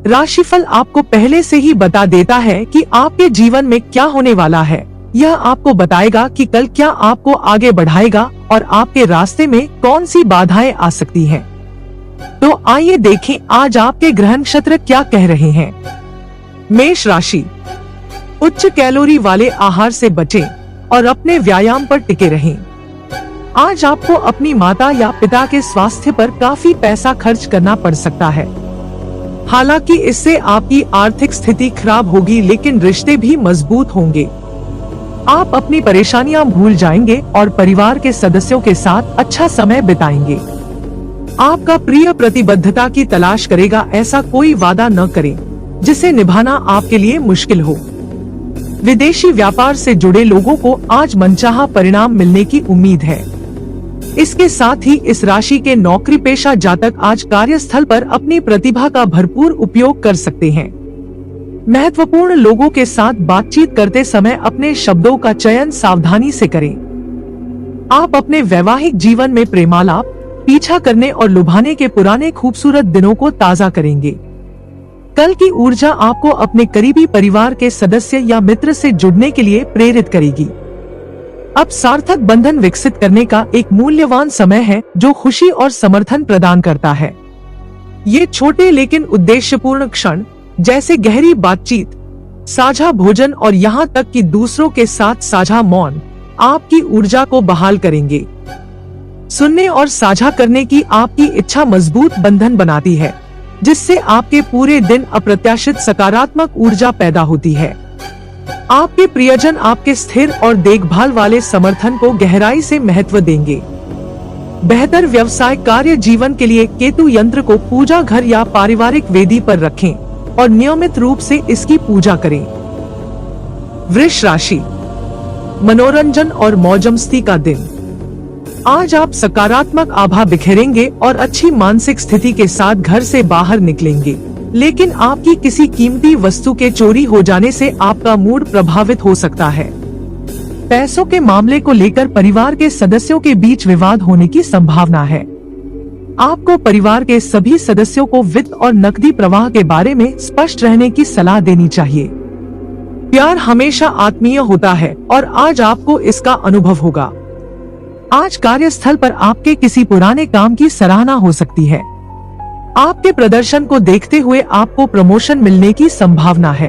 राशिफल आपको पहले से ही बता देता है कि आपके जीवन में क्या होने वाला है। यह आपको बताएगा कि कल क्या आपको आगे बढ़ाएगा और आपके रास्ते में कौन सी बाधाएं आ सकती हैं। तो आइए देखें आज आपके ग्रह नक्षत्र क्या कह रहे हैं। मेष राशि, उच्च कैलोरी वाले आहार से बचें और अपने व्यायाम पर टिके रहें। आज आपको अपनी माता या पिता के स्वास्थ्य पर काफी पैसा खर्च करना पड़ सकता है। हालांकि इससे आपकी आर्थिक स्थिति खराब होगी, लेकिन रिश्ते भी मजबूत होंगे। आप अपनी परेशानियां भूल जाएंगे और परिवार के सदस्यों के साथ अच्छा समय बिताएंगे। आपका प्रिय प्रतिबद्धता की तलाश करेगा। ऐसा कोई वादा न करें जिसे निभाना आपके लिए मुश्किल हो। विदेशी व्यापार से जुड़े लोगों को आज मनचाहा परिणाम मिलने की उम्मीद है। इसके साथ ही इस राशि के नौकरी पेशा जातक आज कार्यस्थल पर अपनी प्रतिभा का भरपूर उपयोग कर सकते हैं। महत्वपूर्ण लोगों के साथ बातचीत करते समय अपने शब्दों का चयन सावधानी से करें। आप अपने वैवाहिक जीवन में प्रेमालाप, पीछा करने और लुभाने के पुराने खूबसूरत दिनों को ताजा करेंगे। कल की ऊर्जा आपको अपने करीबी परिवार के सदस्य या मित्र से जुड़ने के लिए प्रेरित करेगी। अब सार्थक बंधन विकसित करने का एक मूल्यवान समय है जो खुशी और समर्थन प्रदान करता है। ये छोटे लेकिन उद्देश्यपूर्ण क्षण जैसे गहरी बातचीत, साझा भोजन और यहाँ तक कि दूसरों के साथ साझा मौन आपकी ऊर्जा को बहाल करेंगे। सुनने और साझा करने की आपकी इच्छा मजबूत बंधन बनाती है, जिससे आपके पूरे दिन अप्रत्याशित सकारात्मक ऊर्जा पैदा होती है। आपके प्रियजन आपके स्थिर और देखभाल वाले समर्थन को गहराई से महत्व देंगे। बेहतर व्यवसाय कार्य जीवन के लिए केतु यंत्र को पूजा घर या पारिवारिक वेदी पर रखें और नियमित रूप से इसकी पूजा करें। वृष राशि, मनोरंजन और मौजमस्ती का दिन। आज आप सकारात्मक आभा बिखेरेंगे और अच्छी मानसिक स्थिति के साथ घर से बाहर निकलेंगे, लेकिन आपकी किसी कीमती वस्तु के चोरी हो जाने से आपका मूड प्रभावित हो सकता है। पैसों के मामले को लेकर परिवार के सदस्यों के बीच विवाद होने की संभावना है। आपको परिवार के सभी सदस्यों को वित्त और नकदी प्रवाह के बारे में स्पष्ट रहने की सलाह देनी चाहिए। प्यार हमेशा आत्मीय होता है और आज आपको इसका अनुभव होगा। आज कार्यस्थल पर आपके किसी पुराने काम की सराहना हो सकती है। आपके प्रदर्शन को देखते हुए आपको प्रमोशन मिलने की संभावना है।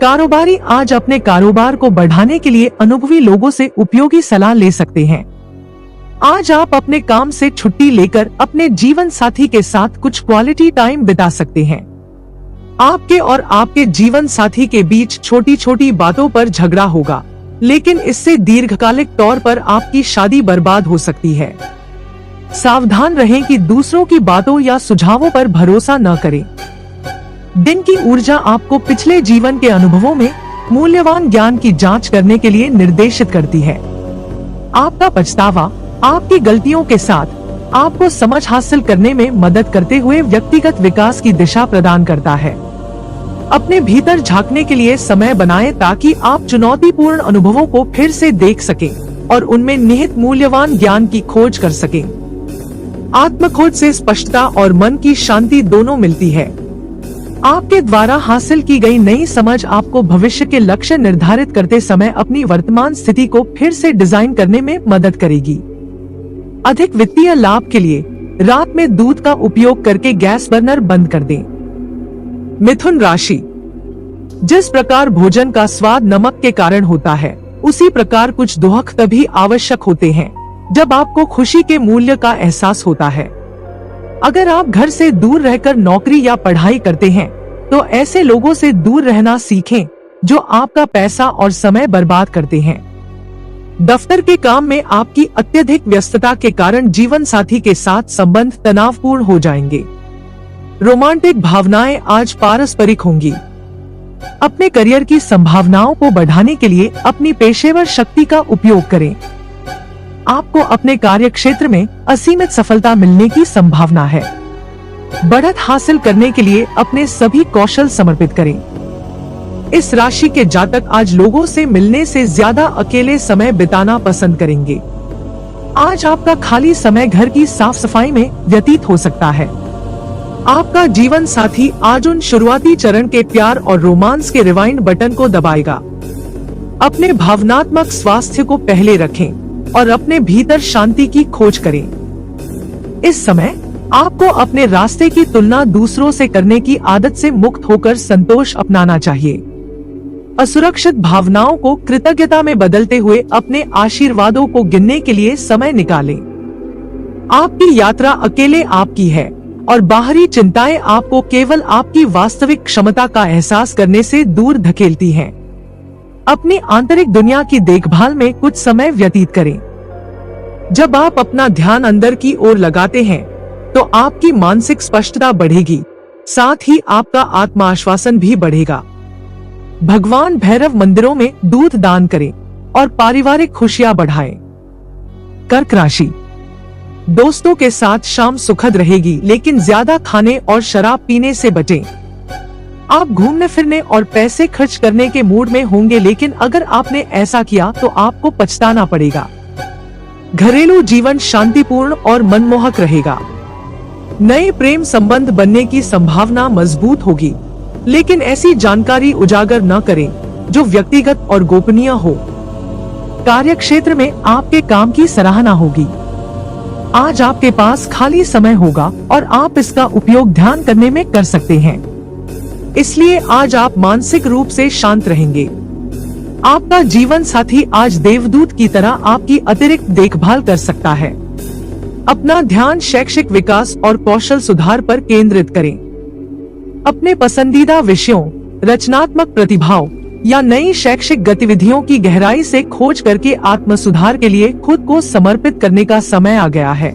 कारोबारी आज अपने कारोबार को बढ़ाने के लिए अनुभवी लोगों से उपयोगी सलाह ले सकते हैं। आज आप अपने काम से छुट्टी लेकर अपने जीवन साथी के साथ कुछ क्वालिटी टाइम बिता सकते हैं। आपके और आपके जीवन साथी के बीच छोटी छोटी बातों पर झगड़ा होगा, लेकिन इससे दीर्घकालिक तौर पर आपकी शादी बर्बाद हो सकती है। सावधान रहें कि दूसरों की बातों या सुझावों पर भरोसा न करें। दिन की ऊर्जा आपको पिछले जीवन के अनुभवों में मूल्यवान ज्ञान की जांच करने के लिए निर्देशित करती है। आपका पछतावा आपकी गलतियों के साथ आपको समझ हासिल करने में मदद करते हुए व्यक्तिगत विकास की दिशा प्रदान करता है। अपने भीतर झांकने के लिए समय बनाएं ताकि आप चुनौतीपूर्ण अनुभवों को फिर से देख सकें और उनमें निहित मूल्यवान ज्ञान की खोज कर सकें। आत्मखोज से स्पष्टता और मन की शांति दोनों मिलती है। आपके द्वारा हासिल की गई नई समझ आपको भविष्य के लक्ष्य निर्धारित करते समय अपनी वर्तमान स्थिति को फिर से डिजाइन करने में मदद करेगी। अधिक वित्तीय लाभ के लिए रात में दूध का उपयोग करके गैस बर्नर बंद कर दें। मिथुन राशि, जिस प्रकार भोजन का स्वाद नमक के कारण होता है, उसी प्रकार कुछ दोहक तभी आवश्यक होते हैं जब आपको खुशी के मूल्य का एहसास होता है। अगर आप घर से दूर रहकर नौकरी या पढ़ाई करते हैं, तो ऐसे लोगों से दूर रहना सीखें जो आपका पैसा और समय बर्बाद करते हैं। दफ्तर के काम में आपकी अत्यधिक व्यस्तता के कारण जीवन साथी के साथ संबंध तनावपूर्ण हो जाएंगे। रोमांटिक भावनाएं आज पारस्परिक होंगी। अपने करियर की संभावनाओं को बढ़ाने के लिए अपनी पेशेवर शक्ति का उपयोग करें। आपको अपने कार्य क्षेत्र में असीमित सफलता मिलने की संभावना है। बढ़त हासिल करने के लिए अपने सभी कौशल समर्पित करें। इस राशि के जातक आज लोगों से मिलने से ज्यादा अकेले समय बिताना पसंद करेंगे। आज आपका खाली समय घर की साफ सफाई में व्यतीत हो सकता है। आपका जीवन साथी आज उन शुरुआती चरण के प्यार और रोमांस के रिवाइंड बटन को दबाएगा। अपने भावनात्मक स्वास्थ्य को पहले रखें और अपने भीतर शांति की खोज करें। इस समय आपको अपने रास्ते की तुलना दूसरों से करने की आदत से मुक्त होकर संतोष अपनाना चाहिए। असुरक्षित भावनाओं को कृतज्ञता में बदलते हुए अपने आशीर्वादों को गिनने के लिए समय निकालें। आपकी यात्रा अकेले आपकी है और बाहरी चिंताएं आपको केवल आपकी वास्तविक क्षमता का एहसास करने से दूर धकेलती हैं। अपनी आंतरिक दुनिया की देखभाल में कुछ समय व्यतीत करें। जब आप अपना ध्यान अंदर की ओर लगाते हैं तो आपकी मानसिक स्पष्टता बढ़ेगी, साथ ही आपका आत्मविश्वास भी बढ़ेगा। भगवान भैरव मंदिरों में दूध दान करें और पारिवारिक खुशियां बढ़ाएं। कर्क राशि, दोस्तों के साथ शाम सुखद रहेगी, लेकिन ज्यादा खाने और शराब पीने से बचें। आप घूमने फिरने और पैसे खर्च करने के मूड में होंगे, लेकिन अगर आपने ऐसा किया तो आपको पछताना पड़ेगा। घरेलू जीवन शांतिपूर्ण और मनमोहक रहेगा। नए प्रेम संबंध बनने की संभावना मजबूत होगी, लेकिन ऐसी जानकारी उजागर न करें जो व्यक्तिगत और गोपनीय हो। कार्यक्षेत्र में आपके काम की सराहना होगी। आज आपके पास खाली समय होगा और आप इसका उपयोग ध्यान करने में कर सकते हैं, इसलिए आज आप मानसिक रूप से शांत रहेंगे। आपका जीवन साथी आज देवदूत की तरह आपकी अतिरिक्त देखभाल कर सकता है। अपना ध्यान शैक्षिक विकास और कौशल सुधार पर केंद्रित करें। अपने पसंदीदा विषयों, रचनात्मक प्रतिभाओं या नई शैक्षिक गतिविधियों की गहराई से खोज करके आत्म सुधार के लिए खुद को समर्पित करने का समय आ गया है।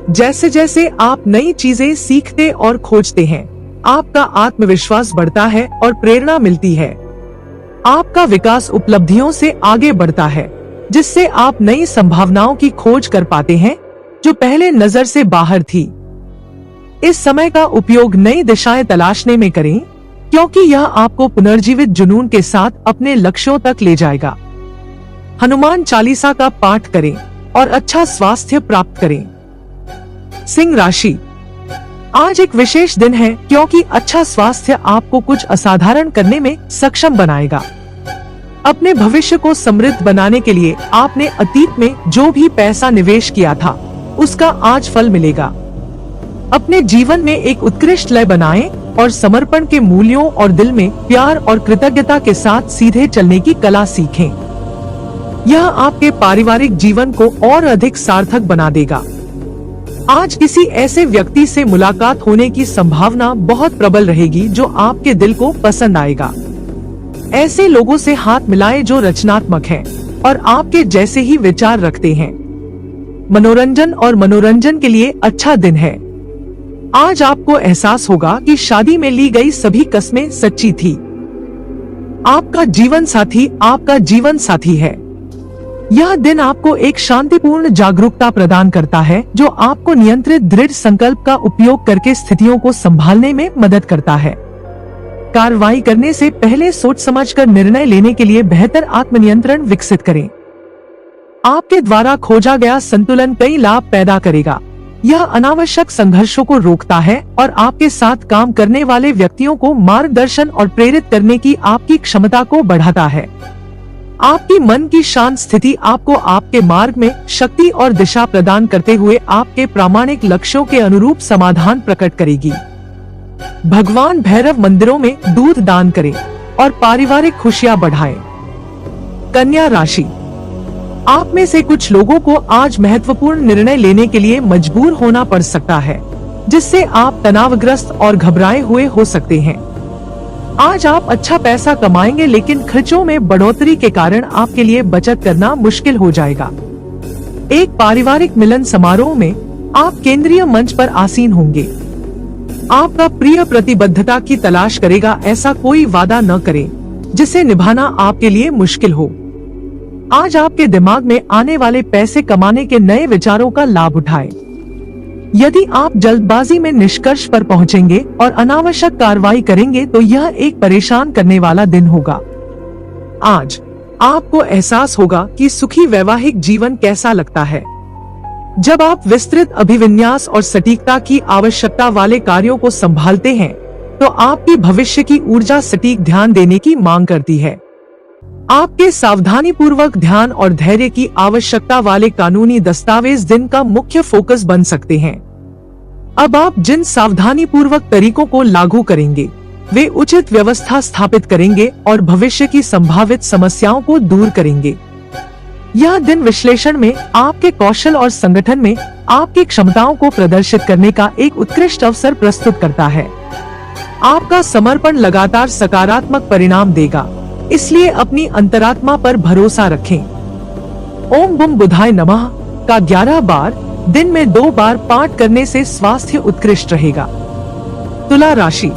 जैसे जैसे आप नई चीजें सीखते और खोजते हैं, आपका आत्मविश्वास बढ़ता है और प्रेरणा मिलती है। आपका विकास उपलब्धियों से आगे बढ़ता है, जिससे आप नई संभावनाओं की खोज कर पाते हैं जो पहले नजर से बाहर थी। इस समय का उपयोग नई दिशाएं तलाशने में करें, क्योंकि यह आपको पुनर्जीवित जुनून के साथ अपने लक्ष्यों तक ले जाएगा। हनुमान चालीसा का पाठ करें और अच्छा स्वास्थ्य प्राप्त करें। सिंह राशि, आज एक विशेष दिन है, क्योंकि अच्छा स्वास्थ्य आपको कुछ असाधारण करने में सक्षम बनाएगा। अपने भविष्य को समृद्ध बनाने के लिए आपने अतीत में जो भी पैसा निवेश किया था, उसका आज फल मिलेगा। अपने जीवन में एक उत्कृष्ट लय बनाएं और समर्पण के मूल्यों और दिल में प्यार और कृतज्ञता के साथ सीधे चलने की कला सीखें। यह आपके पारिवारिक जीवन को और अधिक सार्थक बना देगा। आज किसी ऐसे व्यक्ति से मुलाकात होने की संभावना बहुत प्रबल रहेगी जो आपके दिल को पसंद आएगा। ऐसे लोगों से हाथ मिलाएं जो रचनात्मक हैं और आपके जैसे ही विचार रखते हैं। मनोरंजन के लिए अच्छा दिन है। आज आपको एहसास होगा कि शादी में ली गई सभी कस्में सच्ची थी। आपका जीवन साथी है। यह दिन आपको एक शांतिपूर्ण जागरूकता प्रदान करता है, जो आपको नियंत्रित दृढ़ संकल्प का उपयोग करके स्थितियों को संभालने में मदद करता है। कार्रवाई करने से पहले सोच समझकर निर्णय लेने के लिए बेहतर आत्मनियंत्रण विकसित करें। आपके द्वारा खोजा गया संतुलन कई लाभ पैदा करेगा। यह अनावश्यक संघर्षों को रोकता है और आपके साथ काम करने वाले व्यक्तियों को मार्गदर्शन और प्रेरित करने की आपकी क्षमता को बढ़ाता है। आपकी मन की शांत स्थिति आपको आपके मार्ग में शक्ति और दिशा प्रदान करते हुए आपके प्रामाणिक लक्ष्यों के अनुरूप समाधान प्रकट करेगी। भगवान भैरव मंदिरों में दूध दान करें और पारिवारिक खुशियां बढ़ाएं। कन्या राशि, आप में से कुछ लोगों को आज महत्वपूर्ण निर्णय लेने के लिए मजबूर होना पड़ सकता है, जिससे आप तनावग्रस्त और घबराए हुए हो सकते हैं। आज आप अच्छा पैसा कमाएंगे, लेकिन खर्चों में बढ़ोतरी के कारण आपके लिए बचत करना मुश्किल हो जाएगा। एक पारिवारिक मिलन समारोह में आप केंद्रीय मंच पर आसीन होंगे। आपका प्रिय प्रतिबद्धता की तलाश करेगा। ऐसा कोई वादा न करें जिसे निभाना आपके लिए मुश्किल हो। आज आपके दिमाग में आने वाले पैसे कमाने के नए विचारों का लाभ उठाएं। यदि आप जल्दबाजी में निष्कर्ष पर पहुंचेंगे और अनावश्यक कार्रवाई करेंगे तो यह एक परेशान करने वाला दिन होगा। आज आपको एहसास होगा कि सुखी वैवाहिक जीवन कैसा लगता है। जब आप विस्तृत अभिविन्यास और सटीकता की आवश्यकता वाले कार्यों को संभालते हैं, तो आपकी भविष्य की ऊर्जा सटीक ध्यान देने की मांग करती है। आपके सावधानी पूर्वक ध्यान और धैर्य की आवश्यकता वाले कानूनी दस्तावेज दिन का मुख्य फोकस बन सकते हैं। अब आप जिन सावधानी पूर्वक तरीकों को लागू करेंगे, वे उचित व्यवस्था स्थापित करेंगे और भविष्य की संभावित समस्याओं को दूर करेंगे। यह दिन विश्लेषण में आपके कौशल और संगठन में आपकी क्षमताओं को प्रदर्शित करने का एक उत्कृष्ट अवसर प्रस्तुत करता है। आपका समर्पण लगातार सकारात्मक परिणाम देगा, इसलिए अपनी अंतरात्मा पर भरोसा रखें। ओम बुम बुधाय नमः का 11 बार दिन में 2 बार पाठ करने से स्वास्थ्य उत्कृष्ट रहेगा। तुला राशि,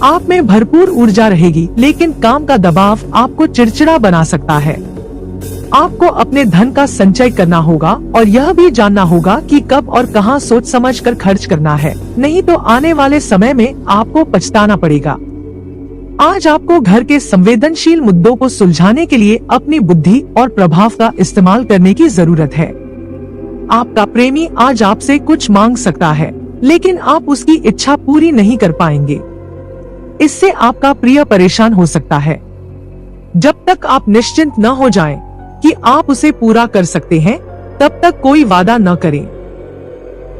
आप में भरपूर ऊर्जा रहेगी, लेकिन काम का दबाव आपको चिड़चिड़ा बना सकता है। आपको अपने धन का संचय करना होगा और यह भी जानना होगा कि कब और कहां सोच समझकर खर्च करना है, नहीं तो आने वाले समय में आपको पछताना पड़ेगा। आज आपको घर के संवेदनशील मुद्दों को सुलझाने के लिए अपनी बुद्धि और प्रभाव का इस्तेमाल करने की जरूरत है। आपका प्रेमी आज आपसे कुछ मांग सकता है, लेकिन आप उसकी इच्छा पूरी नहीं कर पाएंगे। इससे आपका प्रिय परेशान हो सकता है। जब तक आप निश्चिंत न हो जाएं कि आप उसे पूरा कर सकते हैं, तब तक कोई वादा न करें।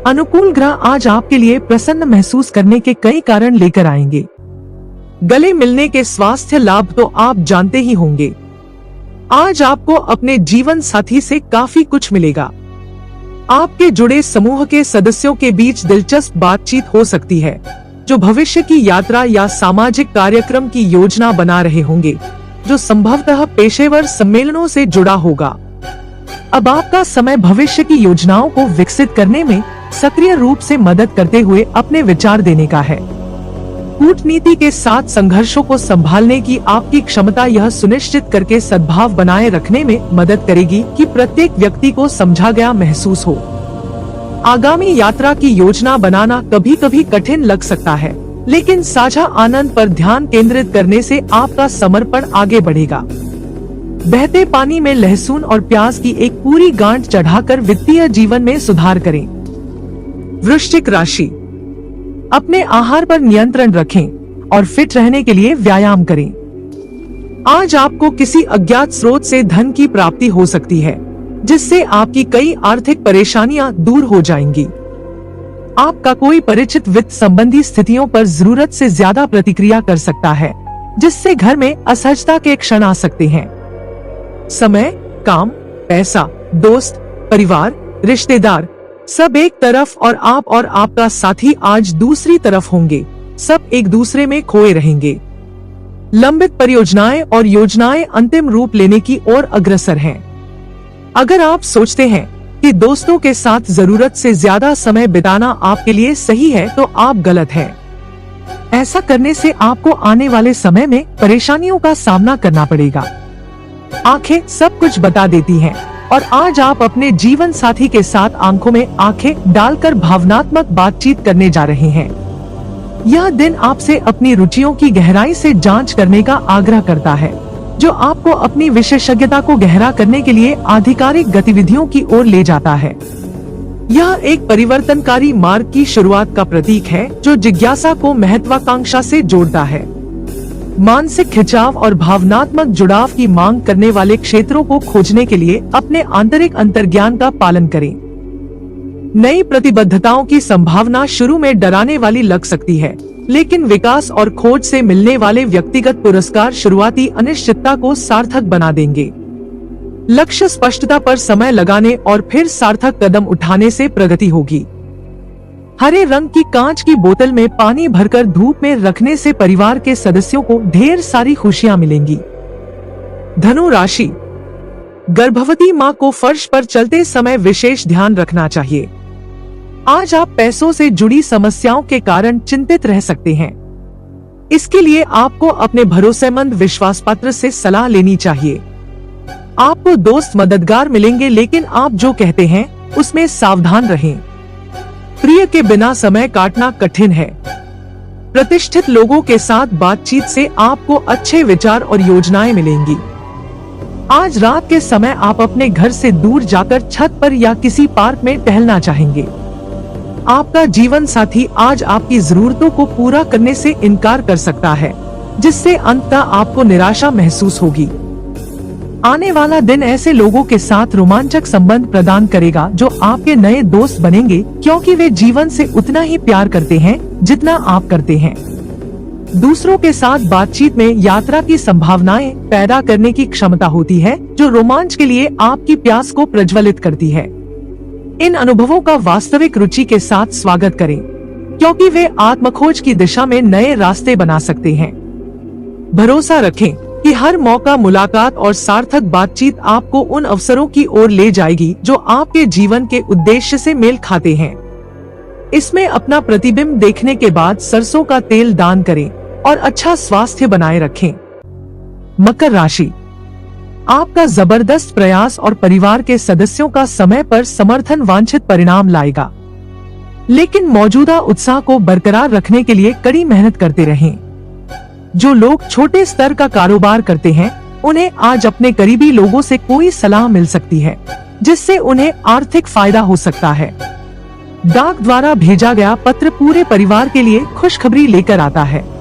अनुकूल ग्रह आज आपके लिए प्रसन्न महसूस करने के कई कारण लेकर आएंगे। गले मिलने के स्वास्थ्य लाभ तो आप जानते ही होंगे। आज आपको अपने जीवन साथी से काफी कुछ मिलेगा। आपके जुड़े समूह के सदस्यों के बीच दिलचस्प बातचीत हो सकती है, जो भविष्य की यात्रा या सामाजिक कार्यक्रम की योजना बना रहे होंगे, जो संभवतः पेशेवर सम्मेलनों से जुड़ा होगा। अब आपका समय भविष्य की योजनाओं को विकसित करने में सक्रिय रूप से मदद करते हुए अपने विचार देने का है। कूटनीति के साथ संघर्षों को संभालने की आपकी क्षमता यह सुनिश्चित करके सद्भाव बनाए रखने में मदद करेगी कि प्रत्येक व्यक्ति को समझा गया महसूस हो। आगामी यात्रा की योजना बनाना कभी कभी कठिन लग सकता है, लेकिन साझा आनंद पर ध्यान केंद्रित करने से आपका समर्पण आगे बढ़ेगा। बहते पानी में लहसुन और प्याज की एक पूरी गांठ चढ़ाकर वित्तीय जीवन में सुधार करें। वृश्चिक राशि, अपने आहार पर नियंत्रण रखें और फिट रहने के लिए व्यायाम करें। आज आपको किसी अज्ञात स्रोत से धन की प्राप्ति हो सकती है, जिससे आपकी कई आर्थिक परेशानियां दूर हो जाएंगी। आपका कोई परिचित वित्त संबंधी स्थितियों पर जरूरत से ज्यादा प्रतिक्रिया कर सकता है, जिससे घर में असहजता के क्षण आ सकते हैं। समय, काम, पैसा, दोस्त, परिवार, रिश्तेदार सब एक तरफ और आप और आपका साथी आज दूसरी तरफ होंगे। सब एक दूसरे में खोए रहेंगे। लंबित परियोजनाएं और योजनाएं अंतिम रूप लेने की ओर अग्रसर हैं। अगर आप सोचते हैं कि दोस्तों के साथ जरूरत से ज्यादा समय बिताना आपके लिए सही है, तो आप गलत हैं। ऐसा करने से आपको आने वाले समय में परेशानियों का सामना करना पड़ेगा। आंखें सब कुछ बता देती हैं और आज आप अपने जीवन साथी के साथ आंखों में आंखें डालकर भावनात्मक बातचीत करने जा रहे हैं। यह दिन आपसे अपनी रुचियों की गहराई से जांच करने का आग्रह करता है, जो आपको अपनी विशेषज्ञता को गहरा करने के लिए आधिकारिक गतिविधियों की ओर ले जाता है। यह एक परिवर्तनकारी मार्ग की शुरुआत का प्रतीक है, जो जिज्ञासा को महत्वाकांक्षा से जोड़ता है। मानसिक खिंचाव और भावनात्मक जुड़ाव की मांग करने वाले क्षेत्रों को खोजने के लिए अपने आंतरिक अंतर्ज्ञान का पालन करें। नई प्रतिबद्धताओं की संभावना शुरू में डराने वाली लग सकती है, लेकिन विकास और खोज से मिलने वाले व्यक्तिगत पुरस्कार शुरुआती अनिश्चितता को सार्थक बना देंगे। लक्ष्य स्पष्टता पर समय लगाने और फिर सार्थक कदम उठाने से प्रगति होगी। हरे रंग की कांच की बोतल में पानी भरकर धूप में रखने से परिवार के सदस्यों को ढेर सारी खुशियां मिलेंगी। धनु राशि, गर्भवती मां को फर्श पर चलते समय विशेष ध्यान रखना चाहिए। आज आप पैसों से जुड़ी समस्याओं के कारण चिंतित रह सकते हैं। इसके लिए आपको अपने भरोसेमंद विश्वासपात्र से सलाह लेनी चाहिए। आपको दोस्त मददगार मिलेंगे, लेकिन आप जो कहते हैं उसमें सावधान रहें। प्रिय के बिना समय काटना कठिन है। प्रतिष्ठित लोगों के साथ बातचीत से आपको अच्छे विचार और योजनाएं मिलेंगी। आज रात के समय आप अपने घर से दूर जाकर छत पर या किसी पार्क में टहलना चाहेंगे। आपका जीवन साथी आज आपकी जरूरतों को पूरा करने से इनकार कर सकता है, जिससे अंततः आपको निराशा महसूस होगी। आने वाला दिन ऐसे लोगों के साथ रोमांचक संबंध प्रदान करेगा जो आपके नए दोस्त बनेंगे, क्योंकि वे जीवन से उतना ही प्यार करते हैं जितना आप करते हैं। दूसरों के साथ बातचीत में यात्रा की संभावनाएं पैदा करने की क्षमता होती है, जो रोमांच के लिए आपकी प्यास को प्रज्वलित करती है। इन अनुभवों का वास्तविक रुचि के साथ स्वागत करें, क्योंकि वे आत्मखोज की दिशा में नए रास्ते बना सकते हैं। भरोसा रखें कि हर मौका, मुलाकात और सार्थक बातचीत आपको उन अवसरों की ओर ले जाएगी जो आपके जीवन के उद्देश्य से मेल खाते हैं। इसमें अपना प्रतिबिंब देखने के बाद सरसों का तेल दान करें और अच्छा स्वास्थ्य बनाए रखें। मकर राशि, आपका जबरदस्त प्रयास और परिवार के सदस्यों का समय पर समर्थन वांछित परिणाम लाएगा, लेकिन मौजूदा उत्साह को बरकरार रखने के लिए कड़ी मेहनत करते रहें। जो लोग छोटे स्तर का कारोबार करते हैं, उन्हें आज अपने करीबी लोगों से कोई सलाह मिल सकती है, जिससे उन्हें आर्थिक फायदा हो सकता है। डाक द्वारा भेजा गया पत्र पूरे परिवार के लिए खुशखबरी लेकर आता है।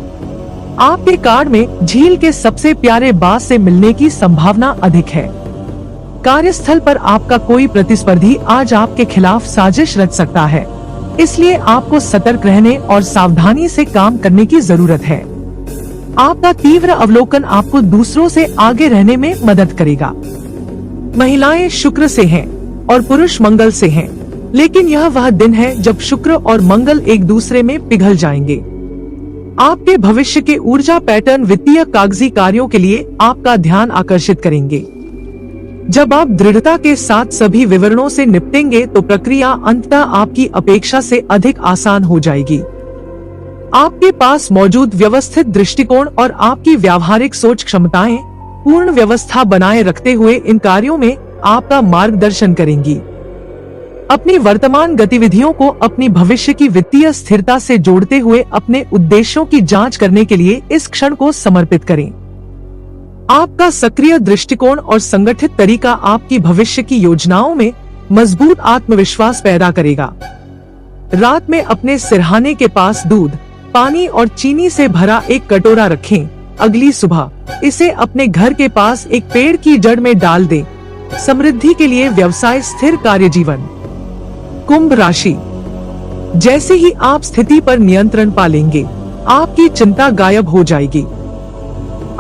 आपके कार्ड में झील के सबसे प्यारे बास से मिलने की संभावना अधिक है। कार्यस्थल पर आपका कोई प्रतिस्पर्धी आज आपके खिलाफ साजिश रच सकता है, इसलिए आपको सतर्क रहने और सावधानी से काम करने की जरूरत है। आपका तीव्र अवलोकन आपको दूसरों से आगे रहने में मदद करेगा। महिलाएं शुक्र से हैं और पुरुष मंगल से हैं, लेकिन यह वह दिन है जब शुक्र और मंगल एक दूसरे में पिघल जाएंगे। आपके भविष्य के ऊर्जा पैटर्न वित्तीय कागजी कार्यों के लिए आपका ध्यान आकर्षित करेंगे। जब आप दृढ़ता के साथ सभी विवरणों से निपटेंगे तो प्रक्रिया अंततः आपकी अपेक्षा से अधिक आसान हो जाएगी। आपके पास मौजूद व्यवस्थित दृष्टिकोण और आपकी व्यावहारिक सोच क्षमताएं पूर्ण व्यवस्था बनाए रखते हुए इन कार्यों में आपका मार्गदर्शन करेंगी। अपनी वर्तमान गतिविधियों को अपनी भविष्य की वित्तीय स्थिरता से जोड़ते हुए अपने उद्देश्यों की जांच करने के लिए इस क्षण को समर्पित करें। आपका सक्रिय दृष्टिकोण और संगठित तरीका आपकी भविष्य की योजनाओं में मजबूत आत्मविश्वास पैदा करेगा। रात में अपने सिरहाने के पास दूध, पानी और चीनी से भरा एक कटोरा रखें। अगली सुबह इसे अपने घर के पास एक पेड़ की जड़ में डाल दें। समृद्धि के लिए व्यवसाय, स्थिर कार्य जीवन। कुंभ राशि, जैसे ही आप स्थिति पर नियंत्रण पा लेंगे, आपकी चिंता गायब हो जाएगी।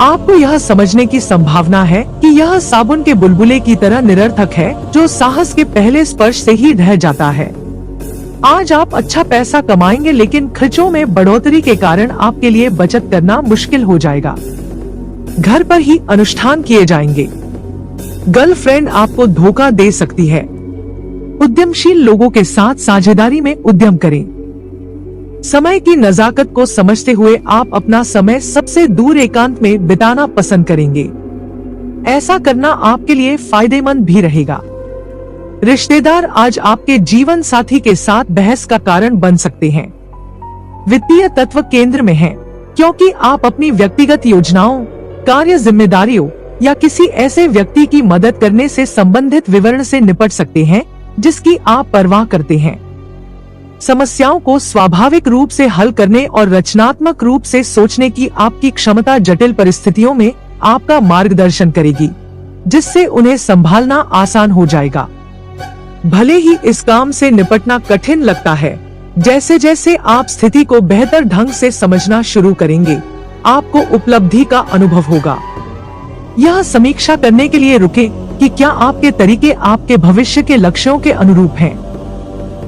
आपको यह समझने की संभावना है कि यह साबुन के बुलबुले की तरह निरर्थक है, जो साहस के पहले स्पर्श से ही ढह जाता है। आज आप अच्छा पैसा कमाएंगे, लेकिन खर्चों में बढ़ोतरी के कारण आपके लिए बचत करना मुश्किल हो जाएगा। घर पर ही अनुष्ठान किए जाएंगे। गर्लफ्रेंड आपको धोखा दे सकती है। उद्यमशील लोगों के साथ साझेदारी में उद्यम करें। समय की नजाकत को समझते हुए आप अपना समय सबसे दूर एकांत में बिताना पसंद करेंगे। ऐसा करना आपके लिए फायदेमंद भी रहेगा। रिश्तेदार आज आपके जीवन साथी के साथ बहस का कारण बन सकते हैं। वित्तीय तत्व केंद्र में हैं, क्योंकि आप अपनी व्यक्तिगत योजनाओं, कार्य जिम्मेदारियों या किसी ऐसे व्यक्ति की मदद करने से संबंधित विवरण से निपट सकते हैं जिसकी आप परवाह करते हैं। समस्याओं को स्वाभाविक रूप से हल करने और रचनात्मक रूप से सोचने की आपकी क्षमता जटिल परिस्थितियों में आपका मार्गदर्शन करेगी, जिससे उन्हें संभालना आसान हो जाएगा। भले ही इस काम से निपटना कठिन लगता है, जैसे जैसे आप स्थिति को बेहतर ढंग से समझना शुरू करेंगे, आपको उपलब्धि का अनुभव होगा। यह समीक्षा करने के लिए रुकें कि क्या आपके तरीके आपके भविष्य के लक्ष्यों के अनुरूप हैं।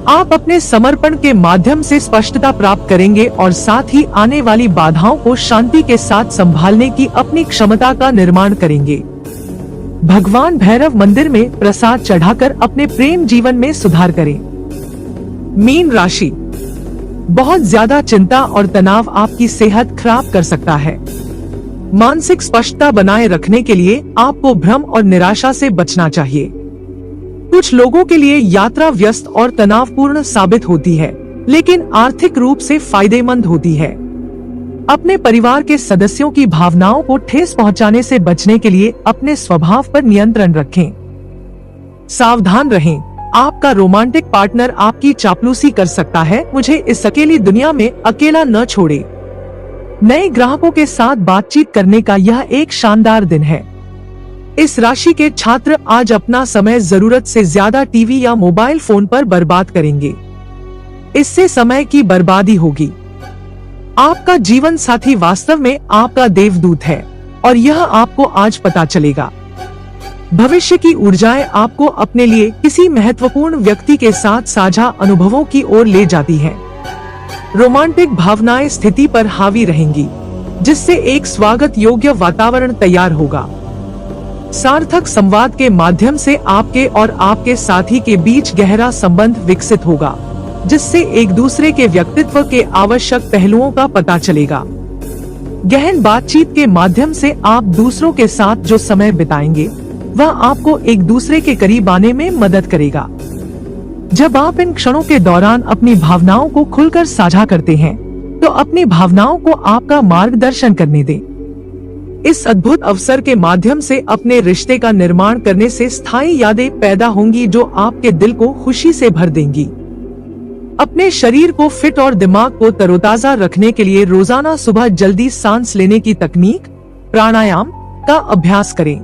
आप अपने समर्पण के माध्यम से स्पष्टता प्राप्त करेंगे और साथ ही आने वाली बाधाओं को शांति के साथ संभालने की अपनी क्षमता का निर्माण करेंगे। भगवान भैरव मंदिर में प्रसाद चढ़ाकर अपने प्रेम जीवन में सुधार करें। मीन राशि, बहुत ज्यादा चिंता और तनाव आपकी सेहत खराब कर सकता है। मानसिक स्पष्टता बनाए रखने के लिए आपको भ्रम और निराशा से बचना चाहिए। कुछ लोगों के लिए यात्रा व्यस्त और तनावपूर्ण साबित होती है, लेकिन आर्थिक रूप से फायदेमंद होती है। अपने परिवार के सदस्यों की भावनाओं को ठेस पहुंचाने से बचने के लिए अपने स्वभाव पर नियंत्रण रखें। सावधान रहें, आपका रोमांटिक पार्टनर आपकी चापलूसी कर सकता है। मुझे इस अकेली दुनिया में अकेला न छोड़े। नए ग्राहकों के साथ बातचीत करने का यह एक शानदार दिन है। इस राशि के छात्र आज अपना समय जरूरत से ज्यादा टीवी या मोबाइल फोन पर बर्बाद करेंगे। इससे समय की बर्बादी होगी। आपका जीवन साथी वास्तव में आपका देवदूत है और यह आपको आज पता चलेगा। भविष्य की ऊर्जाएं आपको अपने लिए किसी महत्वपूर्ण व्यक्ति के साथ साझा अनुभवों की ओर ले जाती हैं। रोमांटिक भावनाएं स्थिति पर हावी रहेंगी, जिससे एक स्वागत योग्य वातावरण तैयार होगा। सार्थक संवाद के माध्यम से आपके और आपके साथी के बीच गहरा संबंध विकसित होगा, जिससे एक दूसरे के व्यक्तित्व के आवश्यक पहलुओं का पता चलेगा। गहन बातचीत के माध्यम से आप दूसरों के साथ जो समय बिताएंगे वह आपको एक दूसरे के करीब आने में मदद करेगा। जब आप इन क्षणों के दौरान अपनी भावनाओं को खुलकर साझा करते हैं, तो अपनी भावनाओं को आपका मार्गदर्शन करने दें। इस अद्भुत अवसर के माध्यम से अपने रिश्ते का निर्माण करने से स्थायी यादें पैदा होंगी जो आपके दिल को खुशी से भर देंगी। अपने शरीर को फिट और दिमाग को तरोताजा रखने के लिए रोजाना सुबह जल्दी सांस लेने की तकनीक प्राणायाम का अभ्यास करें।